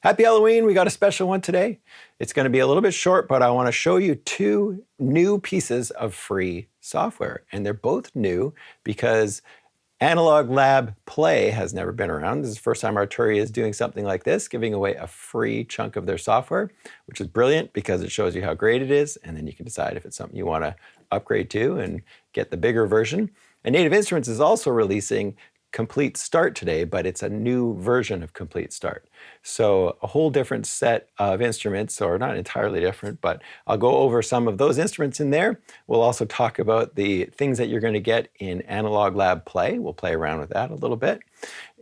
Happy Halloween, we got a special one today. It's gonna be a little bit short, but I wanna show you two new pieces of free software. And they're both new because Analog Lab Play has never been around. This is the first time Arturia is doing something like this, giving away a free chunk of their software, which is brilliant because it shows you how great it is, and then you can decide if it's something you wanna upgrade to and get the bigger version. And Native Instruments is also releasing Komplete Start today, but it's a new version of Komplete Start. So a whole different set of instruments, or not entirely different, but I'll go over some of those instruments in there. We'll also talk about the things that you're going to get in Analog Lab Play. We'll play around with that a little bit.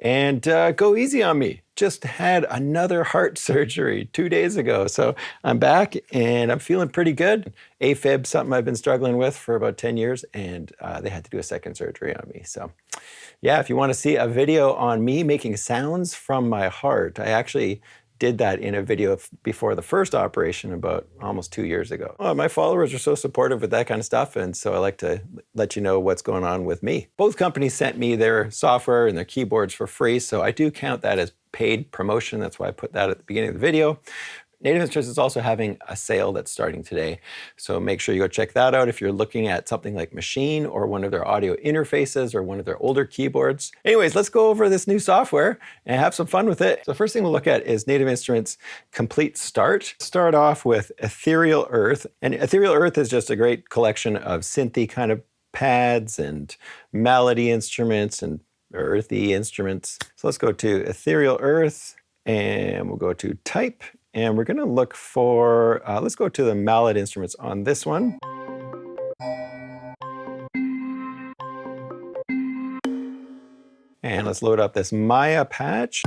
And go easy on me. Just had another heart surgery 2 days ago. So I'm back and I'm feeling pretty good. AFib, something I've been struggling with for about 10 years, and they had to do a second surgery on me. So yeah, if you want to see a video on me making sounds from my heart, I actually did that in a video before the first operation about almost 2 years ago. My followers are so supportive with that kind of stuff, and so I like to let you know what's going on with me. Both companies sent me their software and their keyboards for free, so I do count that as paid promotion. That's why I put that at the beginning of the video. Native Instruments is also having a sale that's starting today, so make sure you go check that out if you're looking at something like Machine or one of their audio interfaces or one of their older keyboards. Anyways, let's go over this new software and have some fun with it. So the first thing we'll look at is Native Instruments Komplete Start. Start off with Ethereal Earth, and Ethereal Earth is just a great collection of synthy kind of pads and melody instruments and earthy instruments. So let's go to Ethereal Earth, and we'll go to Type. And we're going to look for, let's go to the mallet instruments on this one. And let's load up this Maya patch.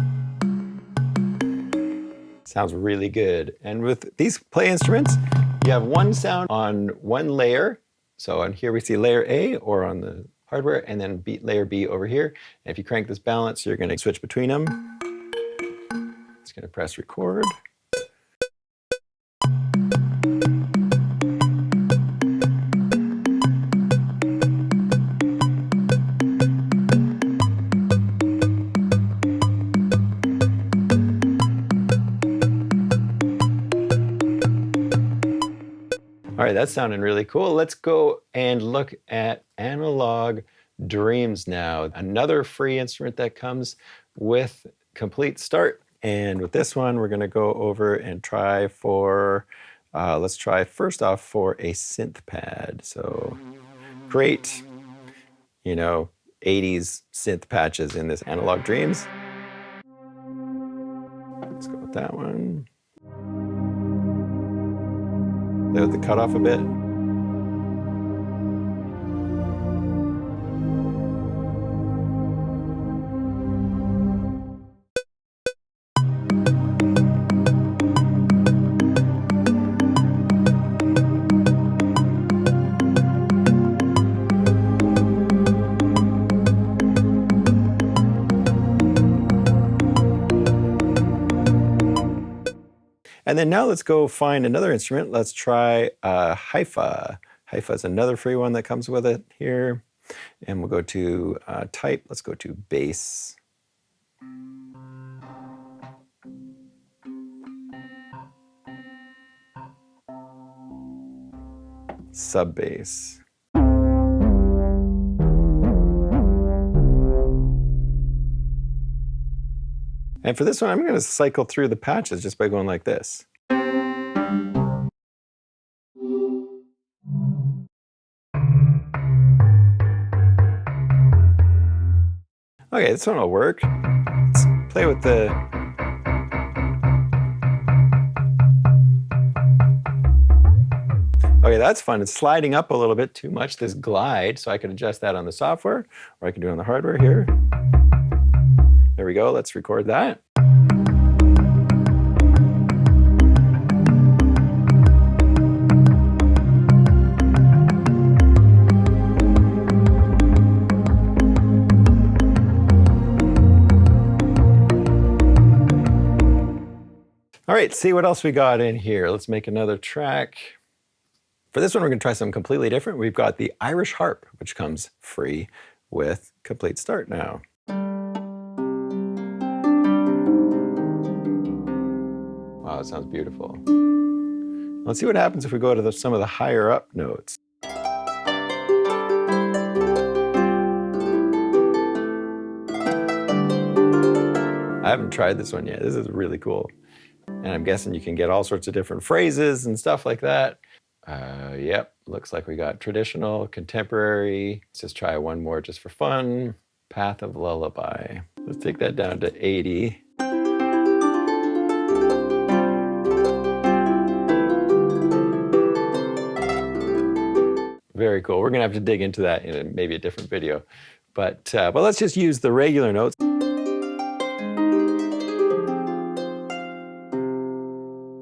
Sounds really good. And with these play instruments, you have one sound on one layer. So on here we see layer A, or on the hardware, and then layer B over here. And if you crank this balance, you're going to switch between them. It's going to press record. All right, that's sounding really cool. Let's go and look at Analog Dreams now. Another free instrument that comes with Komplete Start. And with this one, we're going to go over and try for, let's try first off for a synth pad. So great, 80s synth patches in this Analog Dreams. Let's go with that one. Play with the cutoff a bit. And then now let's go find another instrument. Let's try Hi-Fi. Hi-Fi is another free one that comes with it here. And we'll go to Type. Let's go to Bass. Sub-bass. And for this one, I'm going to cycle through the patches just by going like this. Okay, this one will work. Let's play with the... Okay, that's fun. It's sliding up a little bit too much, this glide, so I can adjust that on the software, or I can do it on the hardware here. There we go, let's record that. All right, see what else we got in here. Let's make another track. For this one, we're going to try something completely different. We've got the Irish harp, which comes free with Komplete Start now. Wow, it sounds beautiful. Let's see what happens if we go to some of the higher up notes. I haven't tried this one yet. This is really cool. And I'm guessing you can get all sorts of different phrases and stuff like that. Yep, looks like we got traditional, contemporary. Let's just try one more just for fun. Path of Lullaby. Let's take that down to 80. Very cool. We're gonna have to dig into that in maybe a different video. But let's just use the regular notes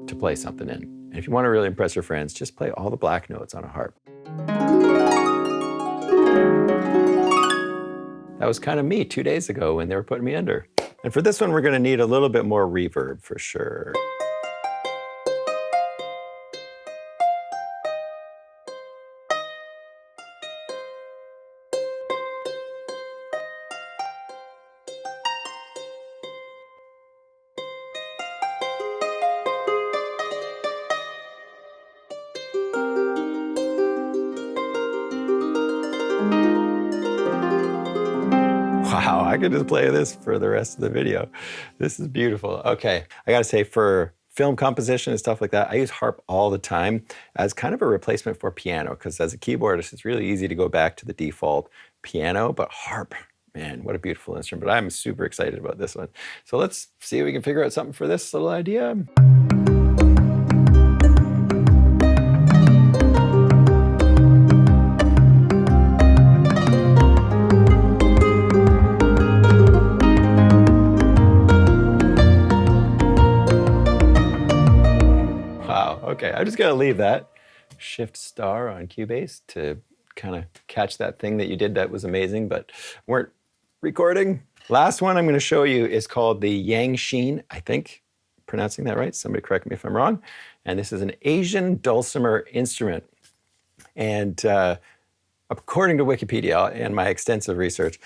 to play something in. And if you want to really impress your friends, just play all the black notes on a harp. That was kind of me 2 days ago when they were putting me under. And for this one, we're gonna need a little bit more reverb for sure. Wow, I could just play this for the rest of the video. This is beautiful. Okay, I gotta say, for film composition and stuff like that, I use harp all the time as kind of a replacement for piano, because as a keyboardist, it's really easy to go back to the default piano, but harp, man, what a beautiful instrument. But I'm super excited about this one. So let's see if we can figure out something for this little idea. Okay, I'm just gonna leave that. Shift star on Cubase to kind of catch that thing that you did that was amazing, but weren't recording. Last one I'm gonna show you is called the Yang Sheen, I think, pronouncing that right. Somebody correct me if I'm wrong. And this is an Asian dulcimer instrument. And according to Wikipedia and my extensive research,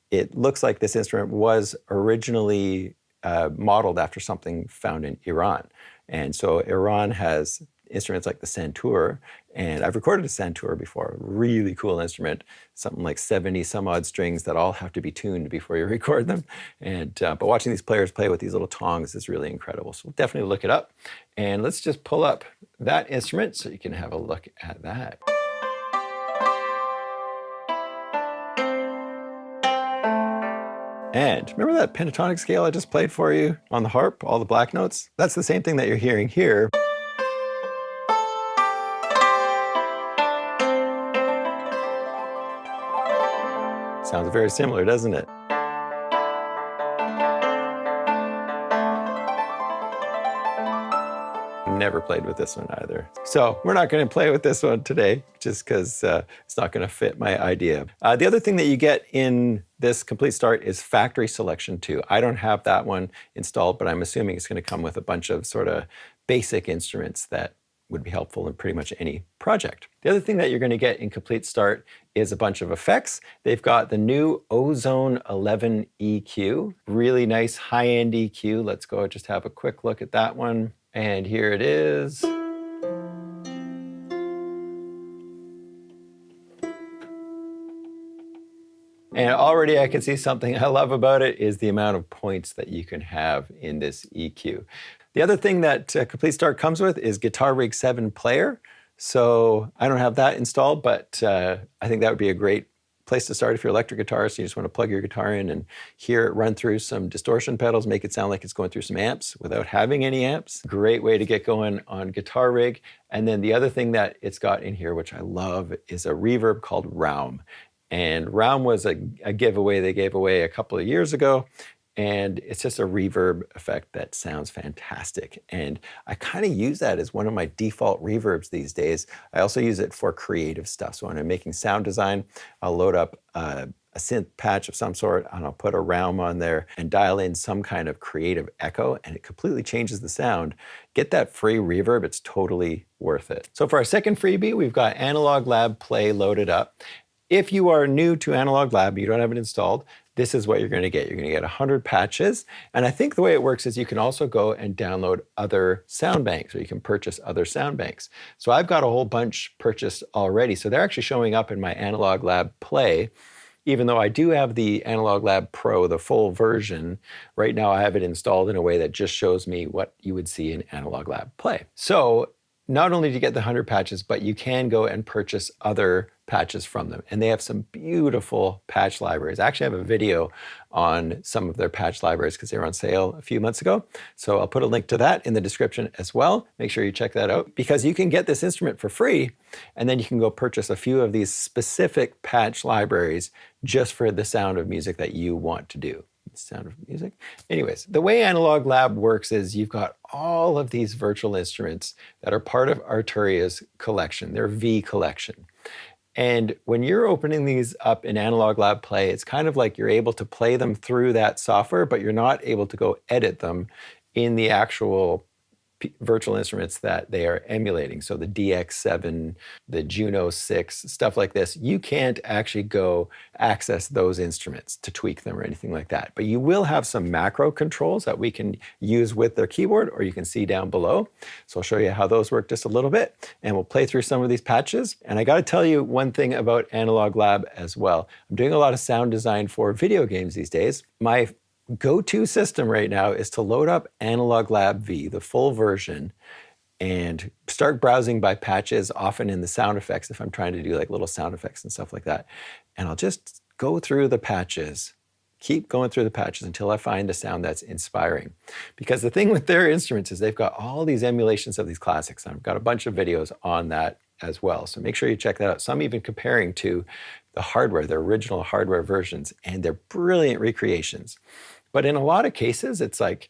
it looks like this instrument was originally modeled after something found in Iran. And so Iran has instruments like the santur, and I've recorded a santur before, really cool instrument, something like 70 some odd strings that all have to be tuned before you record them. And but watching these players play with these little tongs is really incredible. So definitely look it up. And let's just pull up that instrument so you can have a look at that. And remember that pentatonic scale I just played for you on the harp, all the black notes? That's the same thing that you're hearing here. Sounds very similar, doesn't it? Never played with this one either. So we're not going to play with this one today just because it's not going to fit my idea. The other thing that you get in this Complete Start is factory selection too. I don't have that one installed, but I'm assuming it's going to come with a bunch of sort of basic instruments that would be helpful in pretty much any project. The other thing that you're going to get in Complete Start is a bunch of effects. They've got the new Ozone 11 EQ, really nice high-end EQ. Let's go just have a quick look at that one. And here it is. And already I can see something I love about it is the amount of points that you can have in this EQ. The other thing that Complete Start comes with is Guitar Rig 7 Player. So I don't have that installed, but I think that would be a great place to start if you're an electric guitarist. You just want to plug your guitar in and hear it run through some distortion pedals, make it sound like it's going through some amps without having any amps. Great way to get going on Guitar Rig. And then the other thing that it's got in here, which I love, is a reverb called Raum. And Raum was a giveaway they gave away a couple of years ago. And it's just a reverb effect that sounds fantastic. And I kind of use that as one of my default reverbs these days. I also use it for creative stuff. So when I'm making sound design, I'll load up a synth patch of some sort, and I'll put a Raum on there and dial in some kind of creative echo, and it completely changes the sound. Get that free reverb, it's totally worth it. So for our second freebie, we've got Analog Lab Play loaded up. If you are new to Analog Lab, you don't have it installed, this is what you're going to get. You're going to get 100 patches. And I think the way it works is you can also go and download other sound banks, or you can purchase other sound banks. So I've got a whole bunch purchased already. So they're actually showing up in my Analog Lab Play. Even though I do have the Analog Lab Pro, the full version, right now I have it installed in a way that just shows me what you would see in Analog Lab Play. So not only do you get the 100 patches, but you can go and purchase other patches from them. And they have some beautiful patch libraries. I actually have a video on some of their patch libraries because they were on sale a few months ago. So I'll put a link to that in the description as well. Make sure you check that out, because you can get this instrument for free, and then you can go purchase a few of these specific patch libraries just for the sound of music that you want to do. Sound of music. Anyways, the way Analog Lab works is you've got all of these virtual instruments that are part of Arturia's collection, their V collection. And when you're opening these up in Analog Lab Play, it's kind of like you're able to play them through that software, but you're not able to go edit them in the actual virtual instruments that they are emulating. So the DX7, the Juno 6, stuff like this, you can't actually go access those instruments to tweak them or anything like that. But you will have some macro controls that we can use with their keyboard, or you can see down below. So I'll show you how those work just a little bit, and we'll play through some of these patches. And I got to tell you one thing about Analog Lab as well. I'm doing a lot of sound design for video games these days. My go-to system right now is to load up Analog Lab V, the full version, and start browsing by patches, often in the sound effects if I'm trying to do like little sound effects and stuff like that. And I'll just go through the patches, keep going through the patches until I find a sound that's inspiring. Because the thing with their instruments is they've got all these emulations of these classics. And I've got a bunch of videos on that as well. So make sure you check that out. Some even comparing to the hardware, their original hardware versions, and they're brilliant recreations. But in a lot of cases, it's like,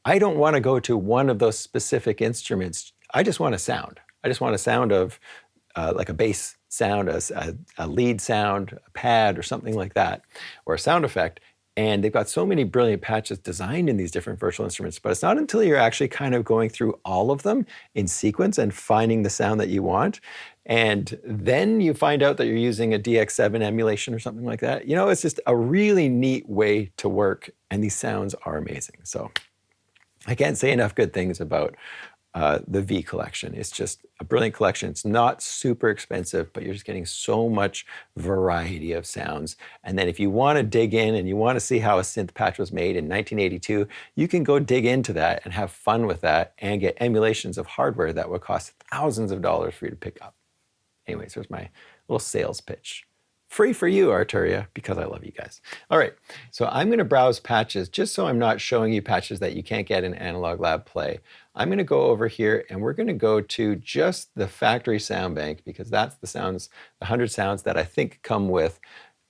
I don't want to go to one of those specific instruments. I just want a sound. I just want a sound of like a bass sound, a lead sound, a pad, or something like that, or a sound effect. And they've got so many brilliant patches designed in these different virtual instruments, but it's not until you're actually kind of going through all of them in sequence and finding the sound that you want. And then you find out that you're using a DX7 emulation or something like that. You know, it's just a really neat way to work, and these sounds are amazing. So I can't say enough good things about the V collection. It's just a brilliant collection. It's not super expensive, but you're just getting so much variety of sounds. And then if you want to dig in and you want to see how a synth patch was made in 1982, you can go dig into that and have fun with that and get emulations of hardware that would cost thousands of dollars for you to pick up. Anyways, there's my little sales pitch. Free for you, Arturia, because I love you guys. All right, so I'm going to browse patches just so I'm not showing you patches that you can't get in Analog Lab Play. I'm going to go over here and we're going to go to just the factory sound bank, because that's the sounds, the 100 sounds that I think come with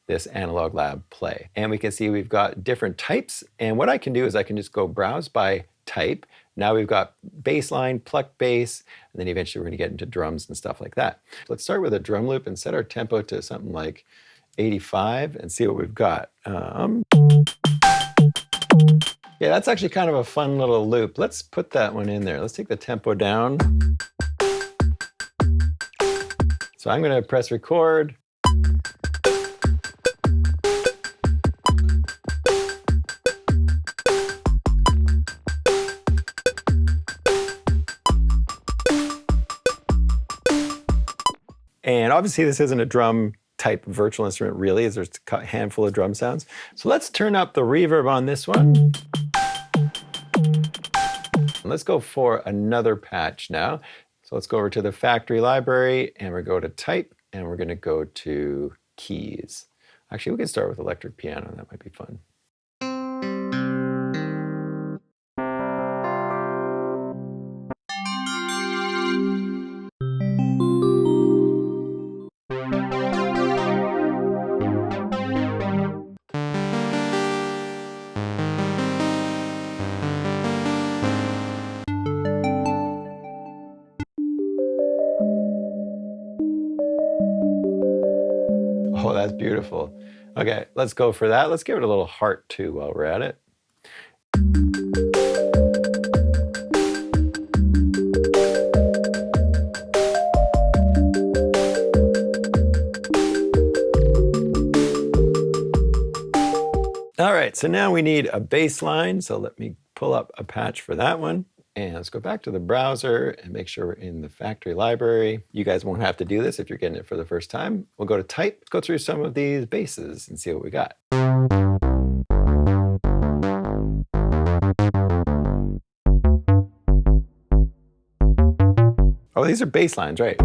this Analog Lab Play. And we can see we've got different types. And what I can do is I can just go browse by type. Now we've got bass line, pluck bass, and then eventually we're going to get into drums and stuff like that. Let's start with a drum loop and set our tempo to something like 85 and see what we've got. Yeah, that's actually kind of a fun little loop. Let's put that one in there. Let's take the tempo down. So I'm going to press record. And obviously this isn't a drum type virtual instrument really, as there's a handful of drum sounds. So let's turn up the reverb on this one. Let's go for another patch now. So let's go over to the factory library and we're going to type and we're going to go to keys. Actually, we can start with electric piano. That might be fun. Oh, that's beautiful. Okay, let's go for that. Let's give it a little heart too while we're at it. right, so now we need a bass line. So let me pull up a patch for that one. And let's go back to the browser and make sure we're in the factory library. You guys won't have to do this if you're getting it for the first time. We'll go to type, go through some of these basses and see what we got. Oh, these are bass lines, right?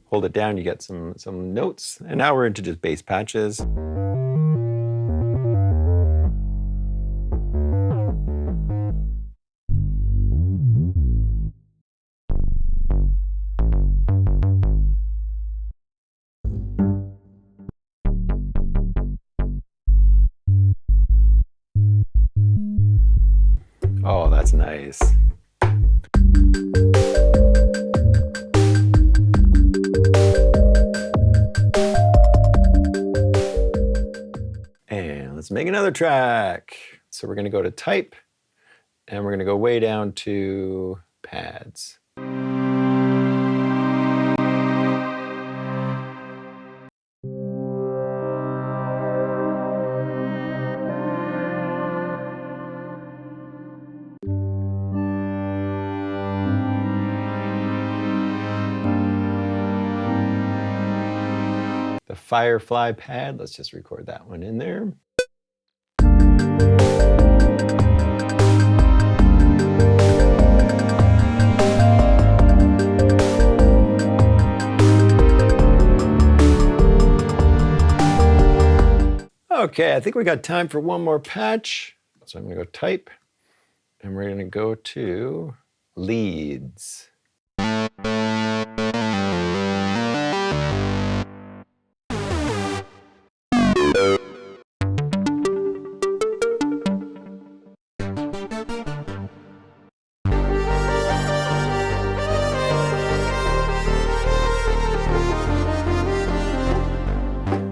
Hold it down, you get some notes. And now we're into just bass patches. Oh, that's nice. And let's make another track. So we're going to go to type, and we're going to go way down to pads. The Firefly pad, let's just record that one in there. Okay, I think we got time for one more patch. So I'm going to go type, and we're going to go to leads.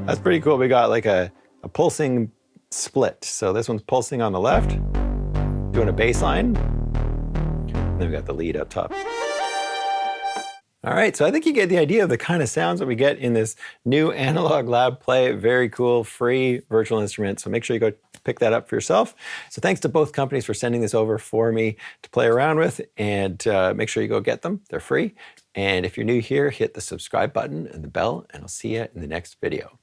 That's pretty cool. We got like a pulsing split. So this one's pulsing on the left, doing a bass line. And then we got the lead up top. All right, so I think you get the idea of the kind of sounds that we get in this new Analog Lab Play. Very cool, free virtual instrument. So make sure you go pick that up for yourself. So thanks to both companies for sending this over for me to play around with, and make sure you go get them. They're free. And if you're new here, hit the subscribe button and the bell, and I'll see you in the next video.